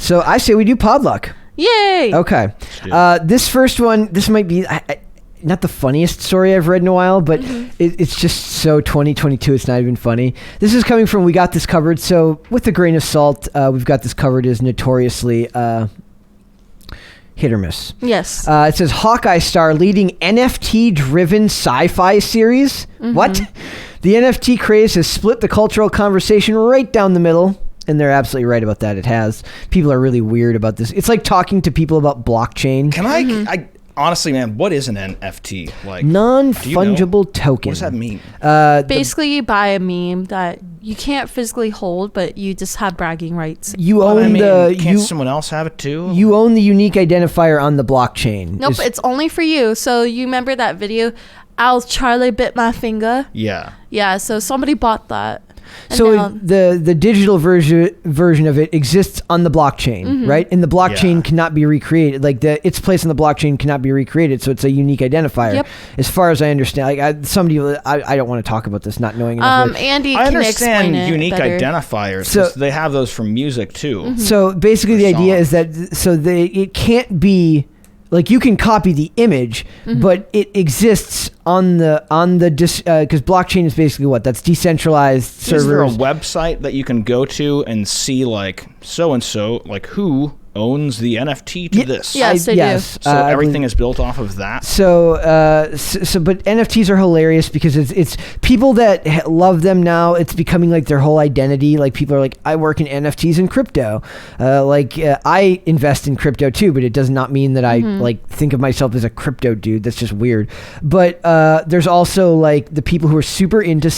So I say we do Podluck. Yay! Okay. This first one, this might be not the funniest story I've read in a while, but it's just so 2022, it's not even funny. This is coming from We Got This Covered. So with a grain of salt, We've Got This Covered is notoriously hit or miss. Yes. It says Hawkeye star leading NFT-driven sci-fi series. What? The NFT craze has split the cultural conversation right down the middle. And they're absolutely right about that. It has. People are really weird about this. It's like talking to people about blockchain. Can I honestly, man, what is an NFT? Like non-fungible token. What does that mean? Basically, you buy a meme that you can't physically hold, but you just have bragging rights. You own can't someone else have it too? You own the unique identifier on the blockchain. Nope, it's only for you. So you remember that video, "Ow, Charlie bit my finger"? Yeah. Yeah, so somebody bought that. So the digital version of it exists on the blockchain, right? And the blockchain cannot be recreated. Like its place on the blockchain cannot be recreated. So it's a unique identifier. Yep. As far as I understand, like I don't want to talk about this, not knowing enough. Andy, I can understand explain it unique better. identifiers. So they have those from music too. So basically, the idea is that it can't be. Like you can copy the image, but it exists on the because blockchain is basically what? That's decentralized servers. Is there a website that you can go to and see like so and so, like who owns the NFT to this? Yes, they do. So everything is built off of that. So but NFTs are hilarious because it's people that love them now. It's becoming like their whole identity. Like people are like, I work in NFTs and crypto. I invest in crypto too, but it does not mean that I like think of myself as a crypto dude. That's just weird. But there's also like the people who are super into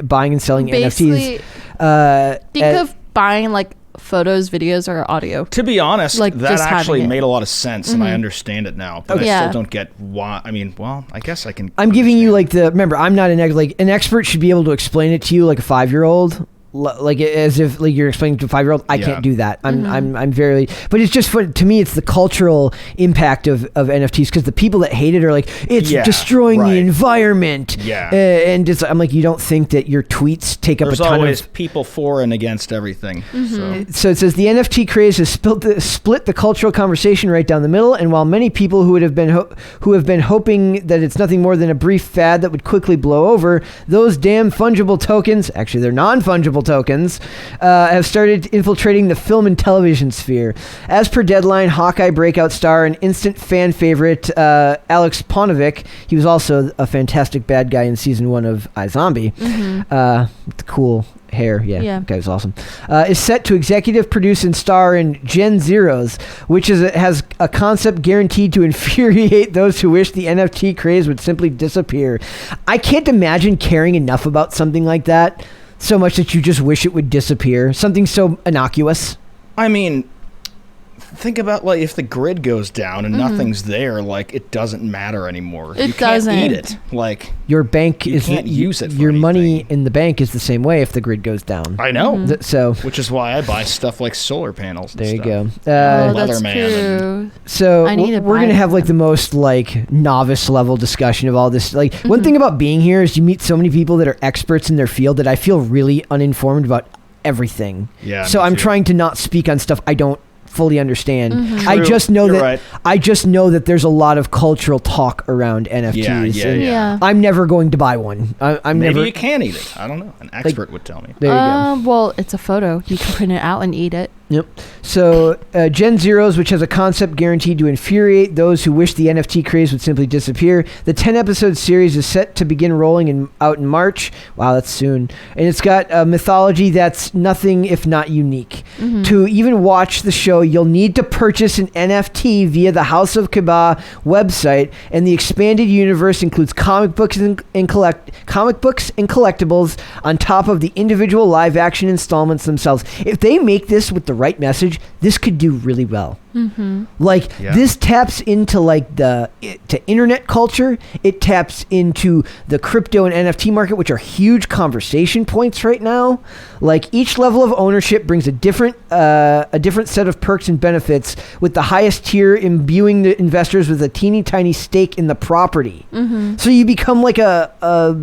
buying and selling Basically, NFTs. Think of buying like photos, videos, or audio. To be honest, like that actually made a lot of sense, and I understand it now. But I still don't get why. I mean, well, I guess I can. I'm giving you like remember, I'm not an expert should be able to explain it to you like a 5-year-old. Like as if like you're explaining to a 5-year-old. I can't do that. I'm very, but it's just to me it's the cultural impact of NFTs, because the people that hate it are like, it's destroying the environment. And I'm like, you don't think that your tweets take up a ton of... There's always people for and against everything. So it says the NFT craze has split the cultural conversation right down the middle, and while many people who have been hoping that it's nothing more than a brief fad that would quickly blow over, those damn fungible tokens, actually they're non-fungible tokens, have started infiltrating the film and television sphere. As per Deadline, Hawkeye breakout star and instant fan favorite Alex Ponovic, he was also a fantastic bad guy in season 1 of iZombie, with the cool hair, that guy was awesome, is set to executive produce and star in Gen Zeros, which has a concept guaranteed to infuriate those who wish the NFT craze would simply disappear. I can't imagine caring enough about something like that so much that you just wish it would disappear. Something so innocuous. I mean, think about like if the grid goes down and nothing's there, like it doesn't matter anymore. You can't eat it. Like your bank can't use it for your anything. Money in the bank is the same way if the grid goes down. I know. So which is why I buy stuff like solar panels. There you go. That's true. So we're gonna have like the most like novice level discussion of all this. Like one thing about being here is you meet so many people that are experts in their field that I feel really uninformed about everything. Yeah. So I'm trying to not speak on stuff I don't fully understand. I just know that there's a lot of cultural talk around NFTs. Yeah. I'm never going to buy one. Maybe you can eat it. I don't know. An expert would tell me. There you go. Well, it's a photo. You can print it out and eat it. Yep. So Gen Zeros, which has a concept guaranteed to infuriate those who wish the NFT craze would simply disappear. The 10-episode series is set to begin rolling out in March. Wow, that's soon. And it's got a mythology that's nothing if not unique. To even watch the show, you'll need to purchase an NFT via the House of Kaba website, and the expanded universe includes comic books and collectibles on top of the individual live-action installments themselves. If they make this with the right message, this could do really well. This taps into like to internet culture. It taps into the crypto and NFT market, which are huge conversation points right now. Like each level of ownership brings a different set of perks and benefits, with the highest tier imbuing the investors with a teeny tiny stake in the property. So you become like a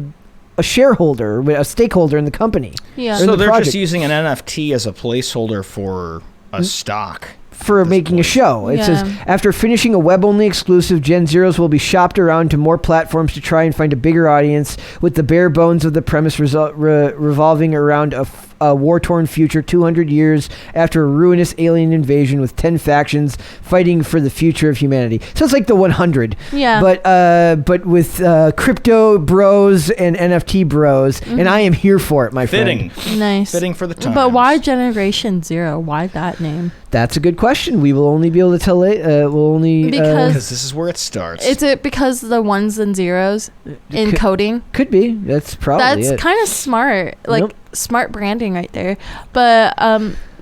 shareholder, a stakeholder in the company. Yeah. So they're just using an NFT as a placeholder for a stock. for making a show. It says, after finishing a web-only exclusive, Gen Zeros will be shopped around to more platforms to try and find a bigger audience, with the bare bones of the premise revolving around a war-torn future 200 years after a ruinous alien invasion with 10 factions fighting for the future of humanity. Sounds like the 100. Yeah. But with crypto bros and NFT bros, and I am here for it, my friend. Nice. Fitting for the times. But why Generation Zero? Why that name? That's a good question. We will only be able to tell it. Because this is where it starts. Is it because the ones and zeros in coding? Could be. That's probably That's kind of smart. Like smart branding right there. But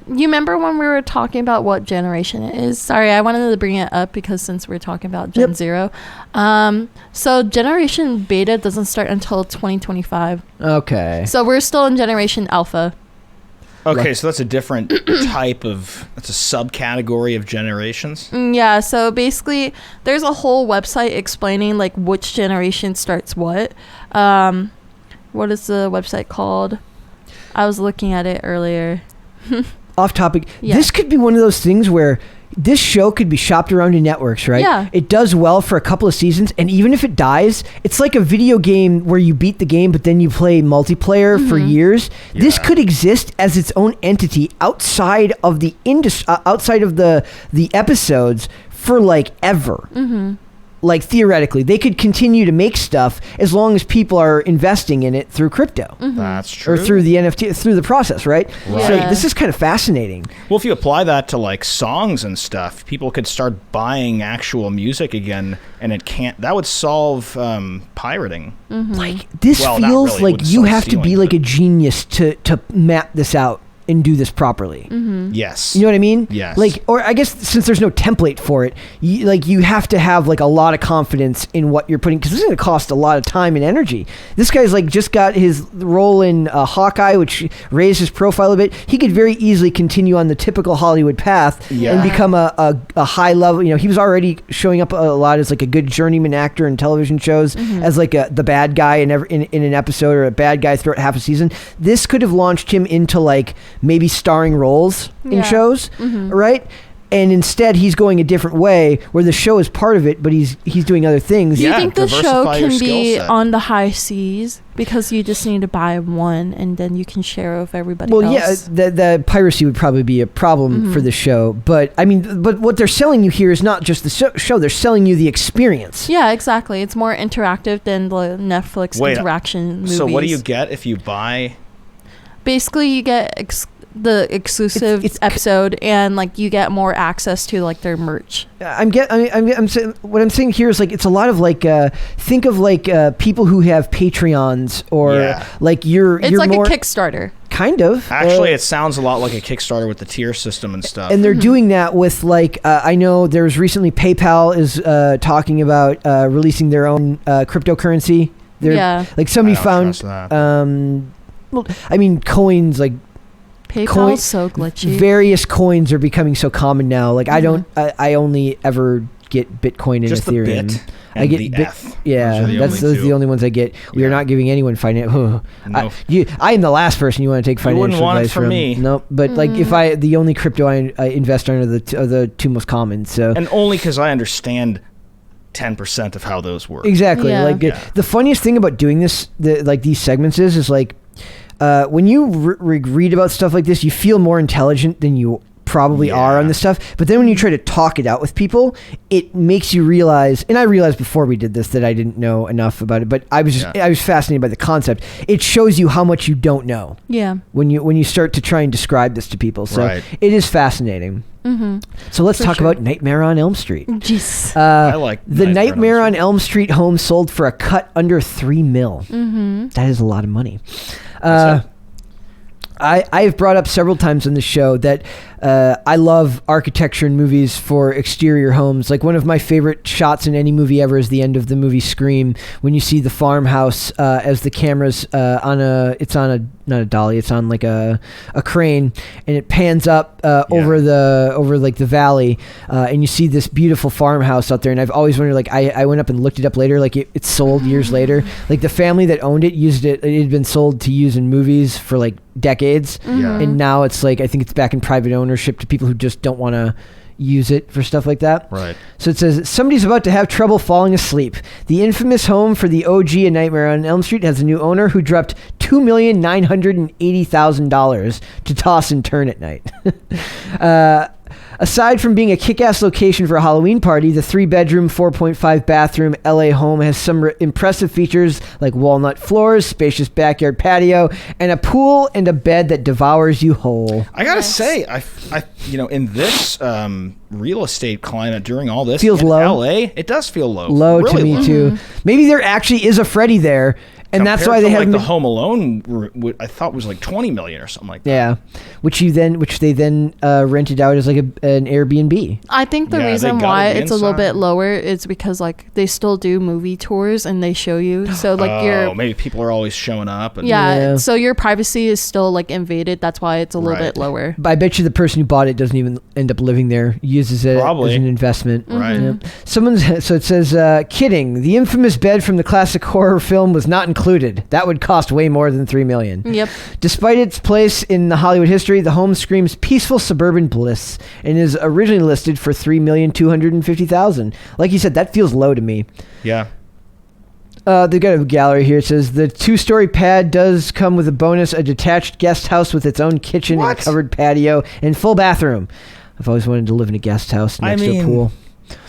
you remember when we were talking about what generation it is? Sorry, I wanted to bring it up because since we're talking about Gen Zero. So Generation Beta doesn't start until 2025. Okay. So we're still in Generation Alpha. Okay, so that's a different that's a subcategory of generations? Yeah, so basically there's a whole website explaining like which generation starts what. What is the website called? I was looking at it earlier. Off topic. Yeah. This could be one of those things where this show could be shopped around to networks, right? Yeah. It does well for a couple of seasons, and even if it dies, it's like a video game where you beat the game, but then you play multiplayer for years. Yeah. This could exist as its own entity outside of the outside of the episodes for like ever. Like theoretically, they could continue to make stuff as long as people are investing in it through crypto. That's true. Or through the NFT, through the process, right? Yeah. So this is kind of fascinating. Well, if you apply that to like songs and stuff, people could start buying actual music again, and that would solve pirating. Like this feels like you have to be like a genius to map this out and do this properly. Yes. You know what I mean? Yes. Like, or I guess since there's no template for it, you have to have like a lot of confidence in what you're putting, because this is going to cost a lot of time and energy. This guy's like just got his role in Hawkeye, which raised his profile a bit. He could very easily continue on the typical Hollywood path and become a high level. You know, he was already showing up a lot as like a good journeyman actor in television shows, as like the bad guy in an episode, or a bad guy throughout half a season. This could have launched him into like maybe starring roles in shows, right? And instead he's going a different way where the show is part of it, but he's doing other things. Do you think the show can be on the high seas because you just need to buy one and then you can share with everybody else? Well, yeah, the piracy would probably be a problem for the show, but I mean, but what they're selling you here is not just the show, they're selling you the experience. Yeah, exactly. It's more interactive than the Netflix interaction movies. So what do you get if you buy? Basically, you get the exclusive episode, and like you get more access to like their merch. I'm saying, what I'm saying here is like it's a lot of like think of like people who have Patreons or like it's like more, a Kickstarter. Kind of. Actually, it sounds a lot like a Kickstarter with the tier system and stuff. And they're doing that with like I know there's recently PayPal is talking about releasing their own cryptocurrency. Like somebody found well, I mean, coins like PayPal's so glitchy. Various coins are becoming so common now. Like I only ever get Bitcoin and just Ethereum. The bit I get the F. Those are the only ones I get. We are not giving anyone finance. No. I am the last person you want to take financial advice from. Me. Nope. But like if the only crypto I invest on are the two most common. So and only because I understand 10% of how those work. Exactly. The funniest thing about doing this, like these segments is like. When you read about stuff like this, you feel more intelligent than you probably are on this stuff. But then when you try to talk it out with people, it makes you realize, and I realized before we did this that I didn't know enough about it, but I was fascinated by the concept. It shows you how much you don't know. Yeah. When you start to try and describe this to people. So it is fascinating. So let's talk about Nightmare on Elm Street. Jeez. I like the Nightmare on Elm Street home sold for a cut under $3 million. That is a lot of money. I've brought up several times on the show that I love architecture in movies for exterior homes. Like one of my favorite shots in any movie ever is the end of the movie Scream, when you see the farmhouse as the camera's not a dolly, it's on like a crane, and it pans up over like the valley, and you see this beautiful farmhouse out there. And I've always wondered, like I went up and looked it up later, like it's sold years later. Like the family that owned it used it. It had been sold to use in movies for like decades, and now it's like I think it's back in private ownership ownership to people who just don't want to use it for stuff like that. Right. So it says, somebody's about to have trouble falling asleep. The infamous home for the OG A Nightmare on Elm Street has a new owner who dropped $2,980,000 to toss and turn at night. Aside from being a kick-ass location for a Halloween party, the 3-bedroom, 4.5 bathroom LA home has some impressive features like walnut floors, spacious backyard patio, and a pool and a bed that devours you whole. I gotta say, I in this real estate climate during all this feels in low. LA, it does feel low. Low really to me low. too. Maybe there actually is a Freddy there. And Compared that's why they to, have the Home Alone. I thought was like $20 million or something like that. Yeah, which they then rented out as like an Airbnb. I think the reason why it's a little bit lower is because like they still do movie tours and they show you. So like maybe people are always showing up. And so your privacy is still like invaded. That's why it's a little bit lower. But I bet you the person who bought it doesn't even end up living there. Uses it as an investment. Right. Mm-hmm. So it says, kidding. The infamous bed from the classic horror film was not included. That would cost way more than $3 million. Yep. Despite its place in the Hollywood history, the home screams peaceful suburban bliss and is originally listed for $3,250,000. Like you said, that feels low to me. Yeah. They've got a gallery here. It says the 2-story pad does come with a bonus, a detached guest house with its own kitchen and covered patio and full bathroom. I've always wanted to live in a guest house next to a pool.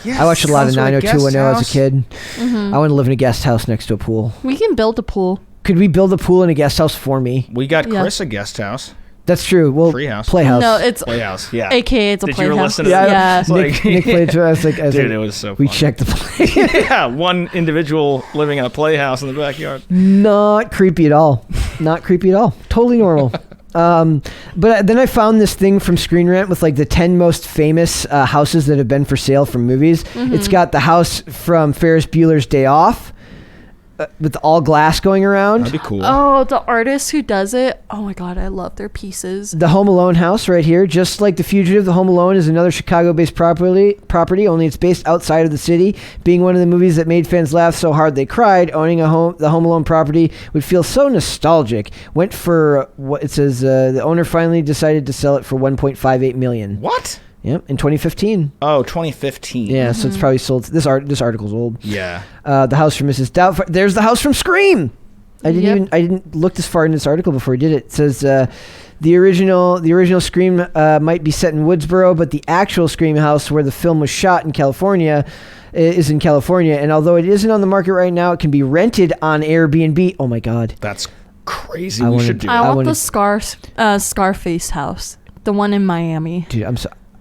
Yes, I watched a lot of 90210 as a kid. Mm-hmm. I want to live in a guest house next to a pool. We can build a pool. Could we build a pool in a guest house for me? We got Chris a guest house. That's true. Well, Treehouse. Playhouse. No, it's Playhouse. Yeah. AKA it's a Did playhouse. you ever listen to that? Yeah. Nick played to us. Dude, it was so we fun. checked the play. Yeah, one individual living in a playhouse in the backyard. Not creepy at all. Not creepy at all. Totally normal. But then I found this thing from Screen Rant with like the 10 most famous houses that have been for sale from movies. Mm-hmm. It's got the house from Ferris Bueller's Day Off with all glass going around. That'd be cool. Oh, the artist who does it. Oh my God, I love their pieces. The Home Alone house right here, just like The Fugitive, The Home Alone is another Chicago-based property, only it's based outside of the city. Being one of the movies that made fans laugh so hard they cried, owning the Home Alone property would feel so nostalgic. Went for what it says. The owner finally decided to sell it for $1.58 million. What? Yep, in 2015. Oh, 2015. Yeah, so it's probably sold. This article's old. Yeah. The house from Mrs. Doubtfire. There's the house from Scream. I didn't look this far in this article before I did it. It says the original Scream might be set in Woodsboro, but the actual Scream house where the film was shot in California is in California. And although it isn't on the market right now, it can be rented on Airbnb. Oh my God, that's crazy. We should do I that. want the Scarface house, the one in Miami. Dude,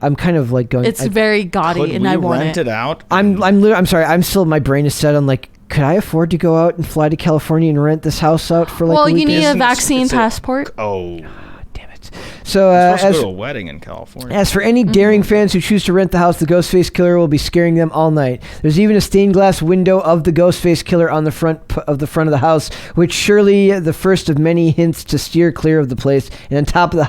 I'm kind of like going. It's very gaudy, and I want rent it out. I'm sorry. I'm still. My brain is set on like. Could I afford to go out and fly to California and rent this house out for like? Well, a week? You need a vaccine passport. Damn it. So supposed to go to a wedding in California. As for any daring fans who choose to rent the house, the Ghostface Killer will be scaring them all night. There's even a stained glass window of the Ghostface Killer on the front of the house, which surely the first of many hints to steer clear of the place. And on top of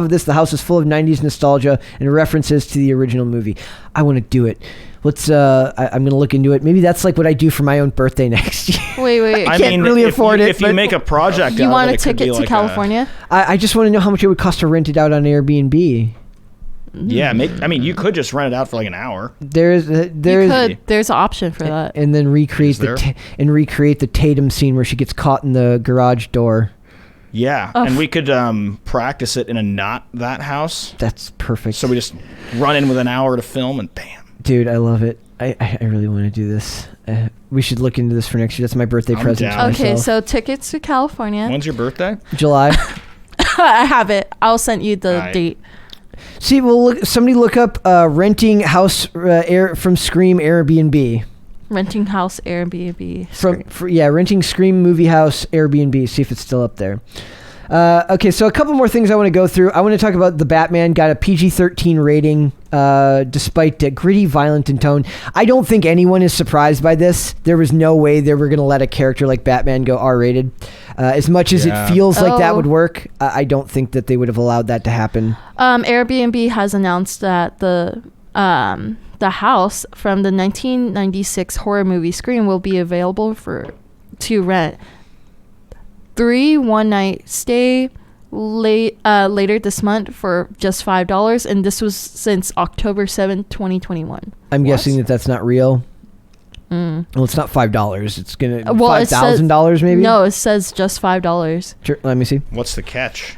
this, the house is full of 90s nostalgia and references to the original movie. I want to do it. Let's. I'm gonna look into it. Maybe that's like what I do for my own birthday next year. Wait. I can't really afford it. If you make a project, you want a ticket to California? I just want to know how much it would cost to rent it out on Airbnb. Yeah, you could just rent it out for like an hour. There's an option for that, and then recreate the Tatum scene where she gets caught in the garage door. Yeah, and we could practice it in a not that house. That's perfect. So we just run in with an hour to film and bam. Dude, I love it. I really want to do this. We should look into this for next year. That's my birthday present. Okay, so tickets to California. When's your birthday? July. I have it. I'll send you the date. See, somebody look up renting house from Scream Airbnb. Renting house Airbnb. Renting Scream movie house Airbnb. See if it's still up there. Okay, so a couple more things I want to go through. I want to talk about The Batman. Got a PG-13 rating despite gritty, violent in tone. I don't think anyone is surprised by this. There was no way they were going to let a character like Batman go R-rated. As much as it feels like that would work, I don't think that they would have allowed that to happen. Airbnb has announced that the house from the 1996 horror movie Scream will be available to rent. 3 one-night stay later this month for just $5, and this was since October 7th, 2021. I'm guessing that's not real. Well, it's not $5. It's gonna $5,000 maybe. No, it says just $5. Sure, let me see. What's the catch?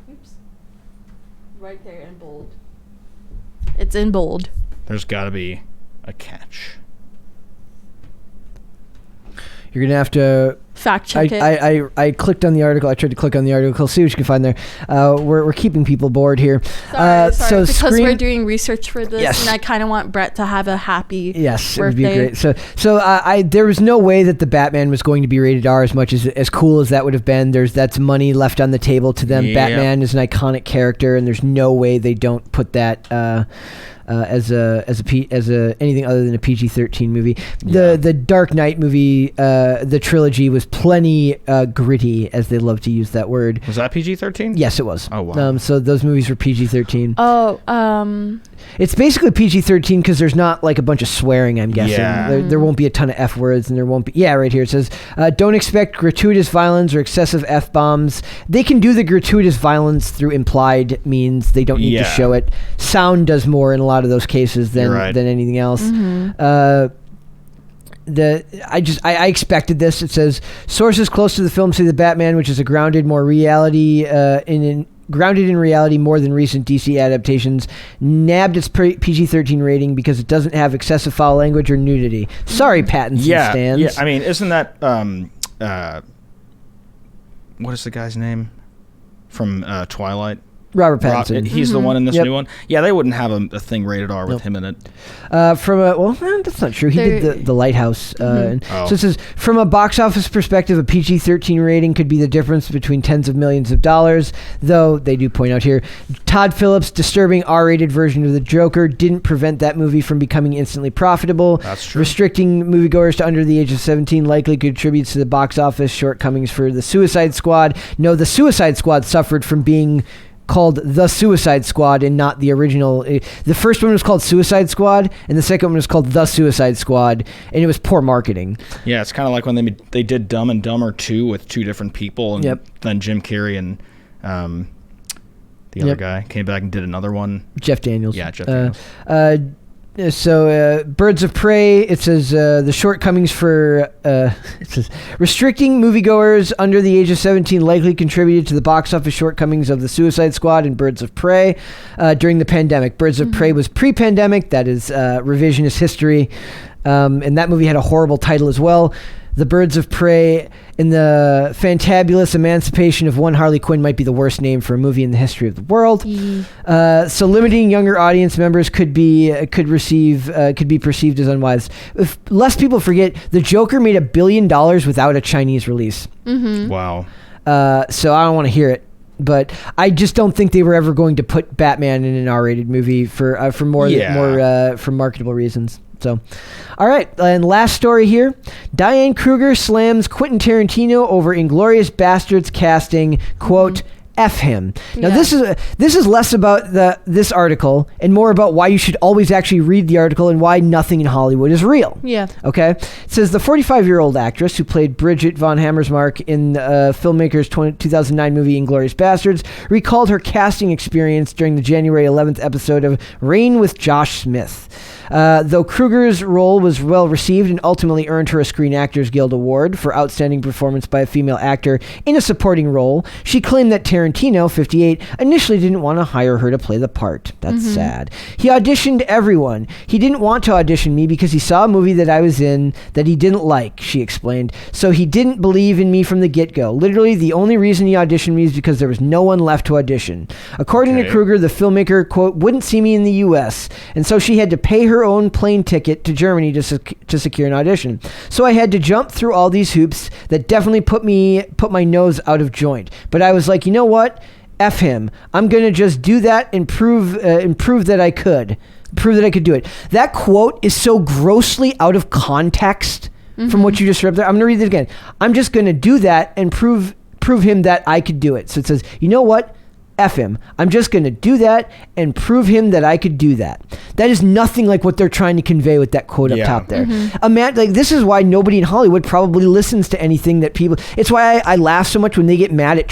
Oops. Right there in bold. It's in bold. There's got to be a catch. You're gonna have to fact check it. I clicked on the article. I tried to click on the article. See what you can find there. We're keeping people bored here. Sorry, because we're doing research for this, and I kind of want Brett to have a happy birthday. It would be great. So there was no way that the Batman was going to be rated R, as much as cool as that would have been. That's money left on the table to them. Yep. Batman is an iconic character, and there's no way they don't put that as anything other than a PG-13 movie. The Dark Knight movie, the trilogy, was plenty gritty, as they love to use that word. Was that PG-13? Yes, it was. Oh wow. So those movies were PG-13. Oh, it's basically PG-13 because there's not like a bunch of swearing, I'm guessing. Yeah. There won't be a ton of F words, and there won't be... Yeah, right here it says, don't expect gratuitous violence or excessive F-bombs. They can do the gratuitous violence through implied means. They don't need to show it. Sound does more in a lot of those cases than anything else. Mm-hmm. I expected this. It says sources close to the film say the Batman, which is a grounded in reality more than recent DC adaptations, nabbed its PG-13 rating because it doesn't have excessive foul language or nudity. Sorry, Pattinson stands. Yeah, I mean, isn't that what is the guy's name from Twilight? Robert Pattinson. He's the one in this new one. Yeah, they wouldn't have a thing rated R with him in it. That's not true. He did the Lighthouse. So it says, from a box office perspective, a PG-13 rating could be the difference between tens of millions of dollars. Though they do point out here, Todd Phillips' disturbing R-rated version of the Joker didn't prevent that movie from becoming instantly profitable. That's true. Restricting moviegoers to under the age of 17 likely contributes to the box office shortcomings for the Suicide Squad. No, the Suicide Squad suffered from being called The Suicide Squad and not the original. The first one was called Suicide Squad, and the second one was called The Suicide Squad, and it was poor marketing. Yeah, it's kind of like when they did Dumb and Dumber 2 with two different people, and then Jim Carrey and the other guy came back and did another one. Jeff Daniels. Yeah, Jeff Daniels. So Birds of Prey, it says the shortcomings for it says restricting moviegoers under the age of 17 likely contributed to the box office shortcomings of the Suicide Squad and Birds of Prey during the pandemic. Birds of Prey was pre-pandemic. That is revisionist history, and that movie had a horrible title as well. The Birds of Prey and the Fantabulous Emancipation of One Harley Quinn might be the worst name for a movie in the history of the world. So limiting younger audience members could be perceived as unwise. If less people forget, the Joker made $1 billion without a Chinese release. Mm-hmm. Wow. So I don't want to hear it. But I just don't think they were ever going to put Batman in an R-rated movie for marketable reasons. So, all right, and last story here. Diane Kruger slams Quentin Tarantino over Inglourious Basterds casting, quote, F him. Now, this is less about this article and more about why you should always actually read the article and why nothing in Hollywood is real. Yeah. Okay? It says the 45-year-old actress who played Bridget von Hammersmark in filmmaker's 2009 movie Inglourious Basterds recalled her casting experience during the January 11th episode of Rain with Josh Smith. Though Kruger's role was well received and ultimately earned her a Screen Actors Guild Award for outstanding performance by a female actor in a supporting role, she claimed that Tarantino, 58, initially didn't want to hire her to play the part. That's sad. He auditioned everyone. He didn't want to audition me because he saw a movie that I was in that he didn't like, she explained. So he didn't believe in me from the get-go. Literally, the only reason he auditioned me is because there was no one left to audition. According to Kruger, the filmmaker, quote, wouldn't see me in the U.S., and so she had to pay her own plane ticket to Germany to secure an audition. So I had to jump through all these hoops that definitely put my nose out of joint. But I was like, you know what? F him. I'm going to just do that and prove that I could. Prove that I could do it. That quote is so grossly out of context from what you just read there. I'm going to read it again. I'm just going to do that and prove him that I could do it. So it says, you know what? F him. I'm just going to do that and prove him that I could do that. That is nothing like what they're trying to convey with that quote up top there. Like, this is why nobody in Hollywood probably listens to anything that people... It's why I laugh so much when they get mad at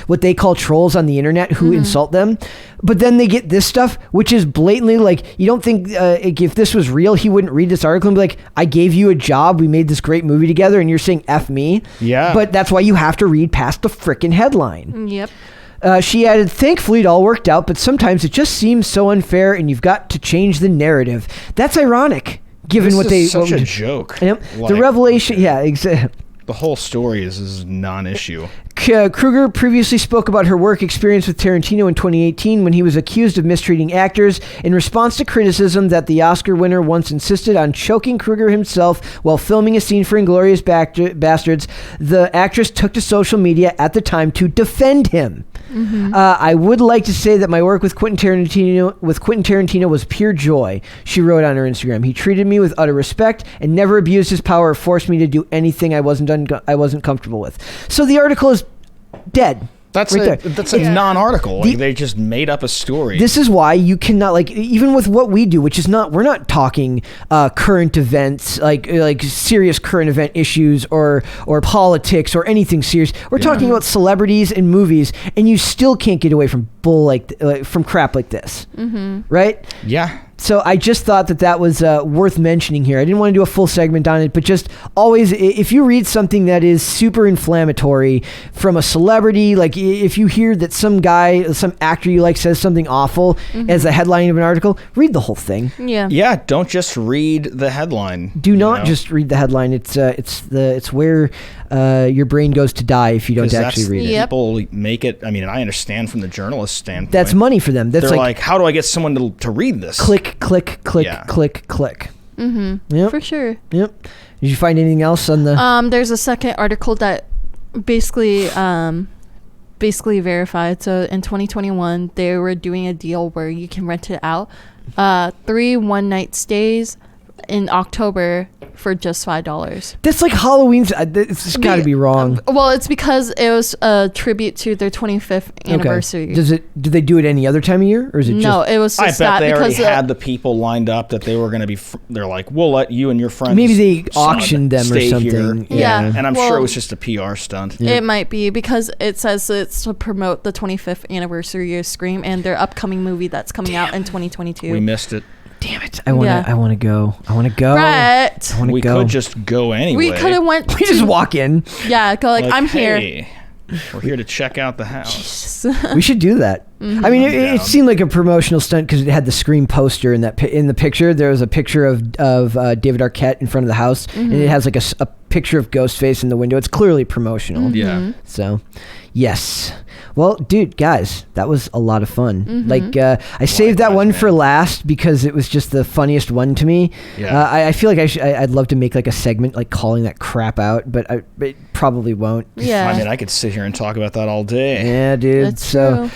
what they call trolls on the internet who insult them. But then they get this stuff, which is blatantly like, you don't think if this was real, he wouldn't read this article and be like, I gave you a job, we made this great movie together, and you're saying F me? Yeah. But that's why you have to read past the frickin' headline. Yep. She added, thankfully it all worked out, but sometimes it just seems so unfair and you've got to change the narrative. That's ironic, given this is such a joke. Yep. Like, the revelation, yeah, exactly. The whole story is non-issue. Kruger previously spoke about her work experience with Tarantino in 2018 when he was accused of mistreating actors. In response to criticism that the Oscar winner once insisted on choking Kruger himself while filming a scene for Inglourious Bastards, the actress took to social media at the time to defend him. I would like to say that my work with Quentin Tarantino was pure joy, she wrote on her Instagram. He treated me with utter respect and never abused his power or forced me to do anything I wasn't comfortable with. So the article is dead. That's a non-article. Like, they just made up a story. This is why you cannot, like, even with what we do, which is not, we're not talking current events, like serious current event issues or politics or anything serious. We're talking about celebrities and movies, and you still can't get away from from crap like this, right? Yeah. So I just thought that was worth mentioning here. I didn't want to do a full segment on it, but just always, if you read something that is super inflammatory from a celebrity, like if you hear that some actor you like says something awful as a headline of an article, read the whole thing. Yeah. Yeah, don't just read the headline. Do not just read the headline. It's where your brain goes to die if you don't actually read it. People make it, I mean, and I understand from the journalist standpoint. That's money for them. They're like, how do I get someone to read this? Click, click, click, click, click. Yep. For sure. Yep. Did you find anything else on the... There's a second article that basically verified. So in 2021, they were doing a deal where you can rent it out 3 one-night stays in October for just $5. That's like Halloween's. It's got to be wrong. Well, it's because it was a tribute to their 25th anniversary. Okay. Do they do it any other time of year, or is it just... No, it was just I bet they already had the people lined up that they were going to be... They're like, we'll let you and your friends... Maybe they auctioned them or something. Yeah. And I'm sure it was just a PR stunt. It might be, because it says it's to promote the 25th anniversary of Scream and their upcoming movie that's coming out in 2022. We missed it. Damn it! I want to go. Brett, we could just go anyway. We could have went. We just walk in. Yeah, go like I'm hey, here. We're here to check out the house. We should do that. I mean, it seemed like a promotional stunt because it had the Scream poster in the picture. There was a picture of David Arquette in front of the house, and it has like a picture of Ghostface in the window. It's clearly promotional. Yeah. So, yes. Well, dude, guys, that was a lot of fun. Like, I saved that one for last because it was just the funniest one to me. Yeah. I feel like I'd love to make like a segment like calling that crap out, but it probably won't. Yeah. I mean, I could sit here and talk about that all day. Yeah, dude. That's true.